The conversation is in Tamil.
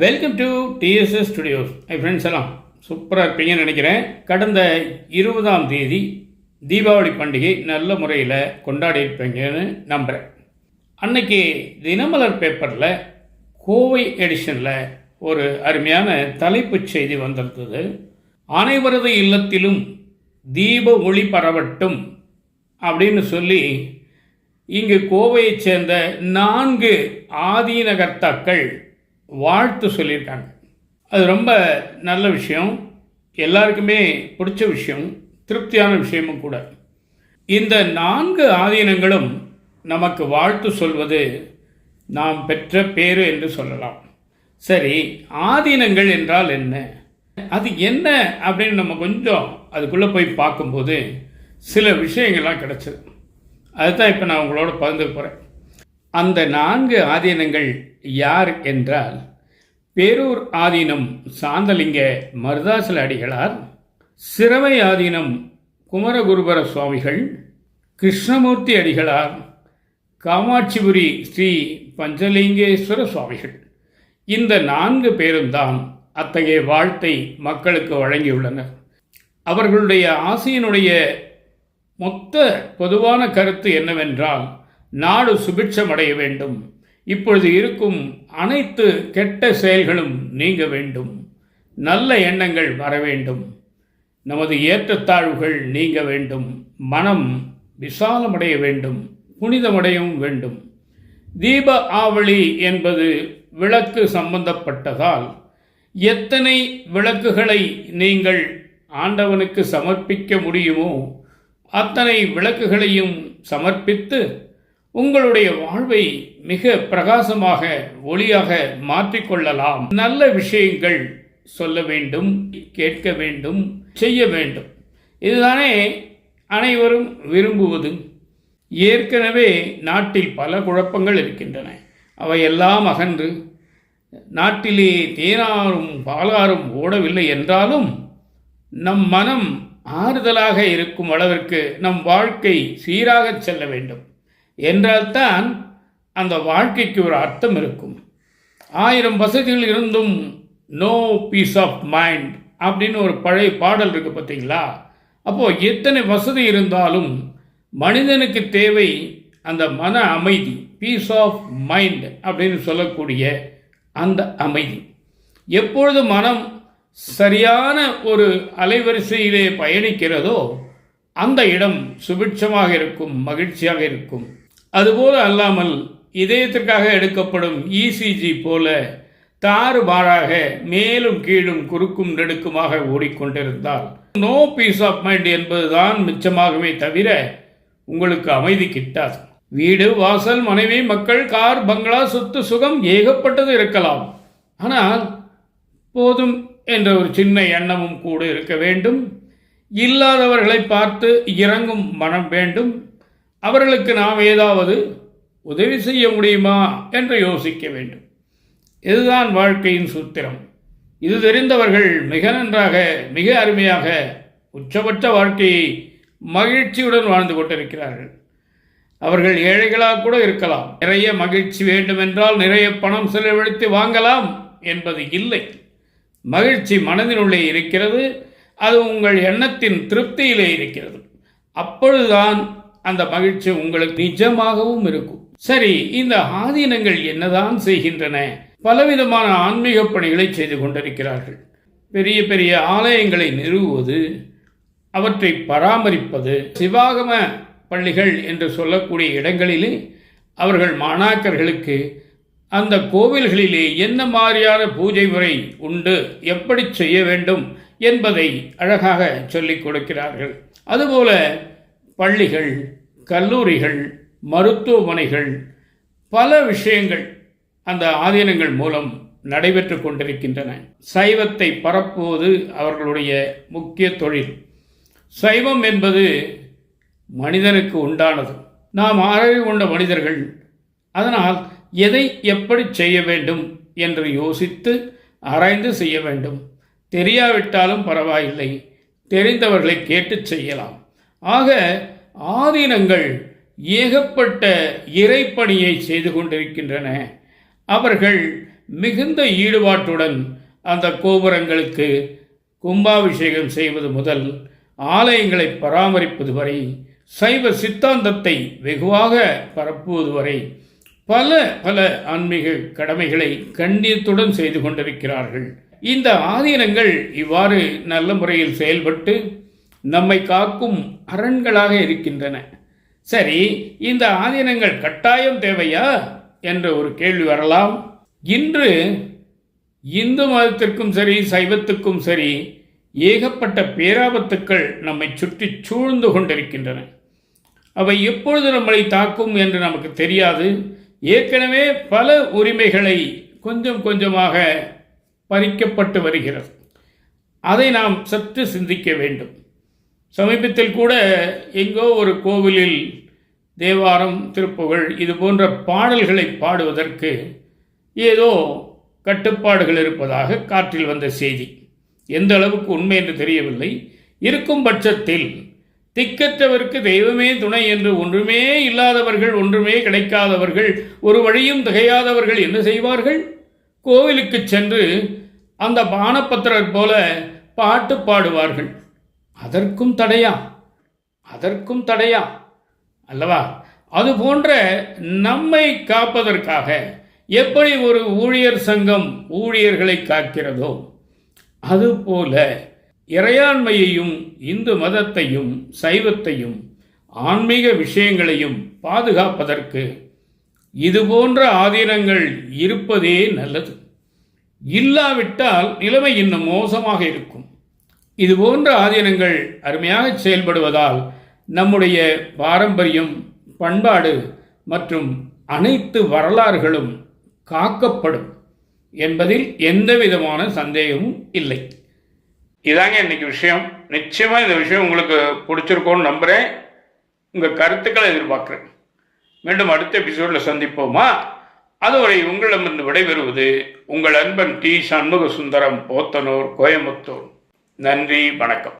Welcome to TDS studios. Friends எல்லாம் சூப்பராக இருப்பீங்கன்னு நினைக்கிறேன். கடந்த 20ஆம் தேதி தீபாவளி பண்டிகை நல்ல முறையில் கொண்டாடி இருப்பீங்கன்னு நம்புகிறேன். அன்னைக்கு தினமலர் பேப்பரில் கோவை எடிஷனில் ஒரு அருமையான தலைப்புச் செய்தி வந்திருந்தது. அனைவரது இல்லத்திலும் தீப ஒளி பரவட்டும் அப்படின்னு சொல்லி இங்கு கோவையைச் சேர்ந்த 4 ஆதீனகர்த்தாக்கள் வாழ்த்து சொல்லியிருக்காங்க. அது ரொம்ப நல்ல விஷயம், எல்லாருக்குமே பிடிச்ச விஷயம், திருப்தியான விஷயமும் கூட. இந்த 4 ஆதீனங்களும் நமக்கு வாழ்த்து சொல்வது நாம் பெற்ற பேரு என்று சொல்லலாம். சரி, ஆதீனங்கள் என்றால் என்ன, அது என்ன அப்படின்னு நம்ம கொஞ்சம் அதுக்குள்ளே போய் பார்க்கும்போது சில விஷயங்கள்லாம் கிடச்சிது. அதுதான் இப்போ நான் உங்களோட பகிர்ந்து போகிறேன். அந்த 4 ஆதீனங்கள் யார் என்றால், பேரூர் ஆதீனம் சாந்தலிங்க மருதாசல அடிகளார், சிரவை ஆதீனம் குமரகுருபர சுவாமிகள், கிருஷ்ணமூர்த்தி அடிகளார், காமாட்சிபுரி ஸ்ரீ பஞ்சலிங்கேஸ்வர சுவாமிகள். இந்த 4 பேரும் தான் அத்தகைய வாழ்த்தை மக்களுக்கு வழங்கியுள்ளனர். அவர்களுடைய ஆசையினுடைய மொத்த பொதுவான கருத்து என்னவென்றால், நாடு சுபிட்சமடைய வேண்டும், இப்பொழுது இருக்கும் அனைத்து கெட்ட செயல்களும் நீங்க வேண்டும், நல்ல எண்ணங்கள் வர வேண்டும், நமது ஏற்றத்தாழ்வுகள் நீங்க வேண்டும், மனம் விசாலமடைய வேண்டும், புனிதமடையவும் வேண்டும். தீப ஆவளி என்பது விளக்கு சம்பந்தப்பட்டதால் எத்தனை விளக்குகளை நீங்கள் ஆண்டவனுக்கு சமர்ப்பிக்க முடியுமோ அத்தனை விளக்குகளையும் சமர்ப்பித்து உங்களுடைய வாழ்வை மிக பிரகாசமாக ஒளியாக மாற்றிக்கொள்ளலாம். நல்ல விஷயங்கள் சொல்ல வேண்டும், கேட்க வேண்டும், செய்ய வேண்டும். இதுதானே அனைவரும் விரும்புவது. ஏற்கனவே நாட்டில் பல குழப்பங்கள் இருக்கின்றன. அவையெல்லாம் அகன்று நாட்டிலே தேனாரும் பாலாரும் ஓடவில்லை என்றாலும் நம் மனம் ஆறுதலாக இருக்கும் அளவிற்கு நம் வாழ்க்கை சீராக செல்ல வேண்டும் என்றால்தான் அந்த வாழ்க்கைக்கு ஒரு அர்த்தம் இருக்கும். 1000 வசதிகள் இருந்தும் நோ பீஸ் ஆஃப் மைண்ட் அப்படின்னு ஒரு பழைய பாடல் இருக்குது பார்த்தீங்களா? அப்போது எத்தனை வசதி இருந்தாலும் மனிதனுக்கு தேவை அந்த மன அமைதி, பீஸ் ஆஃப் மைண்ட் அப்படின்னு சொல்லக்கூடிய அந்த அமைதி. எப்பொழுது மனம் சரியான ஒரு அலைவரிசையிலே பயணிக்கிறதோ அந்த இடம் சுபிட்சமாக இருக்கும், மகிழ்ச்சியாக இருக்கும். அதுபோல அல்லாமல் இதயத்திற்காக எடுக்கப்படும் இசிஜி போல தாறுமாறாக மேலும் கீழும் குறுக்கும் நெடுக்குமாக ஓடிக்கொண்டிருந்தால் நோ பீஸ் ஆஃப் மைண்ட் என்பதுதான் மிச்சமாகவே தவிர உங்களுக்கு அமைதி கிட்டாது. வீடு, வாசல், மனைவி, மக்கள், கார், பங்களா, சொத்து, சுகம் ஏகப்பட்டது இருக்கலாம். ஆனால் போதும் என்ற ஒரு சின்ன எண்ணமும் கூட இருக்க வேண்டும். இல்லாதவர்களை பார்த்து இறங்கும் மனம் வேண்டும். அவர்களுக்கு நாம் ஏதாவது உதவி செய்ய முடியுமா என்று யோசிக்க வேண்டும். இதுதான் வாழ்க்கையின் சூத்திரம். இது தெரிந்தவர்கள் மிக நன்றாக, மிக அருமையாக உச்சபட்ச வாழ்க்கையை மகிழ்ச்சியுடன் வாழ்ந்து கொண்டிருக்கிறார்கள். அவர்கள் ஏழைகளாக கூட இருக்கலாம். நிறைய மகிழ்ச்சி வேண்டுமென்றால் நிறைய பணம் செலவழித்து வாங்கலாம் என்பது இல்லை. மகிழ்ச்சி மனதினுள்ளே இருக்கிறது. அது உங்கள் எண்ணத்தின் திருப்தியிலே இருக்கிறது. அப்பொழுதுதான் அந்த மகிழ்ச்சி உங்களுக்கு நிஜமாகவும் இருக்கும். சரி, இந்த ஆதீனங்கள் என்னதான் செய்கின்றன? பலவிதமான ஆன்மீக பணிகளை செய்து கொண்டிருக்கிறார்கள். பெரிய பெரிய ஆலயங்களை நிறுவுவது, அவற்றை பராமரிப்பது, சிவாகம பள்ளிகள் என்று சொல்லக்கூடிய இடங்களிலே அவர்கள் மாணாக்கர்களுக்கு அந்த கோவில்களிலே என்ன மாதிரியான பூஜை முறை உண்டு, எப்படி செய்ய வேண்டும் என்பதை அழகாக சொல்லிக் கொடுக்கிறார்கள். அதுபோல பள்ளிகள், கல்லூரிகள், மருத்துவமனைகள், பல விஷயங்கள் அந்த ஆதீனங்கள் மூலம் நடைபெற்று கொண்டிருக்கின்றன. சைவத்தை பரப்புவது அவர்களுடைய முக்கிய தொழில். சைவம் என்பது மனிதனுக்கு உண்டானது. நாம் அறிவு கொண்ட மனிதர்கள். அதனால் எதை எப்படி செய்ய வேண்டும் என்று யோசித்து ஆராய்ந்து செய்ய வேண்டும். தெரியாவிட்டாலும் பரவாயில்லை, தெரிந்தவர்களை கேட்டு செய்யலாம். ஆக ஆதீனங்கள் ஏகப்பட்ட இறைப்பணியை செய்து கொண்டிருக்கின்றன. அவர்கள் மிகுந்த ஈடுபாட்டுடன் அந்த கோபுரங்களுக்கு கும்பாபிஷேகம் செய்வது முதல் ஆலயங்களை பராமரிப்பது வரை, சைவ சித்தாந்தத்தை வெகுவாக பரப்புவது வரை பல பல ஆன்மீக கடமைகளை கண்ணியத்துடன் செய்து கொண்டிருக்கிறார்கள். இந்த ஆதீனங்கள் இவ்வாறு நல்ல முறையில் செயல்பட்டு நம்மை காக்கும் அரண்களாக இருக்கின்றன. சரி, இந்த ஆதீனங்கள் கட்டாயம் தேவையா என்ற ஒரு கேள்வி வரலாம். இன்று இந்து மதத்திற்கும் சரி சைவத்துக்கும் சரி ஏகப்பட்ட பேராபத்துக்கள் நம்மை சுற்றி சூழ்ந்து கொண்டிருக்கின்றன. அவை எப்பொழுது நம்மளை தாக்கும் என்று நமக்கு தெரியாது. ஏற்கனவே பல உரிமைகளை கொஞ்சம் கொஞ்சமாக பறிக்கப்பட்டு வருகிறது. அதை நாம் சற்று சிந்திக்க வேண்டும். சமீபத்தில் கூட எங்கோ ஒரு கோவிலில் தேவாரம், திருப்புகழ் இது போன்ற பாடல்களை பாடுவதற்கு ஏதோ கட்டுப்பாடுகள் இருப்பதாக காற்றில் வந்த செய்தி. எந்த அளவுக்கு உண்மை என்று தெரியவில்லை. இருக்கும் பட்சத்தில் திக்கற்றவருக்கு தெய்வமே துணை என்று ஒன்றுமே இல்லாதவர்கள், ஒன்றுமே கிடைக்காதவர்கள், ஒரு வழியும் திகையாதவர்கள் என்ன செய்வார்கள்? கோவிலுக்கு சென்று அந்த பானபத்திரர் போல பாட்டு பாடுவார்கள். அதற்கும் தடையா? அதற்கும் தடையா அல்லவா? அது போன்ற நம்மை காப்பதற்காக எப்படி ஒரு ஊழியர் சங்கம் ஊழியர்களை காக்கிறதோ அதுபோல இறையாண்மையையும் இந்து மதத்தையும் சைவத்தையும் ஆன்மீக விஷயங்களையும் பாதுகாப்பதற்கு இதுபோன்ற ஆதீனங்கள் இருப்பதே நல்லது. இல்லாவிட்டால் நிலைமை இன்னும் மோசமாக இருக்கும். இதுபோன்ற ஆதீனங்கள் அருமையாக செயல்படுவதால் நம்முடைய பாரம்பரியம், பண்பாடு மற்றும் அனைத்து வரலாறுகளும் காக்கப்படும் என்பதில் எந்த விதமான சந்தேகமும் இல்லை. இதாங்க இன்னைக்கு விஷயம். நிச்சயமாக இந்த விஷயம் உங்களுக்கு பிடிச்சிருக்கோன்னு நம்புகிறேன். உங்கள் கருத்துக்களை எதிர்பார்க்குறேன். மீண்டும் அடுத்த எபிசோடில் சந்திப்போமா? அதுவரை உங்களிடமிருந்து விடைபெறுவது உங்கள் அன்பன் டி. சண்முக சுந்தரம், போத்தனூர், கோயம்புத்தூர். நன்றி, வணக்கம்.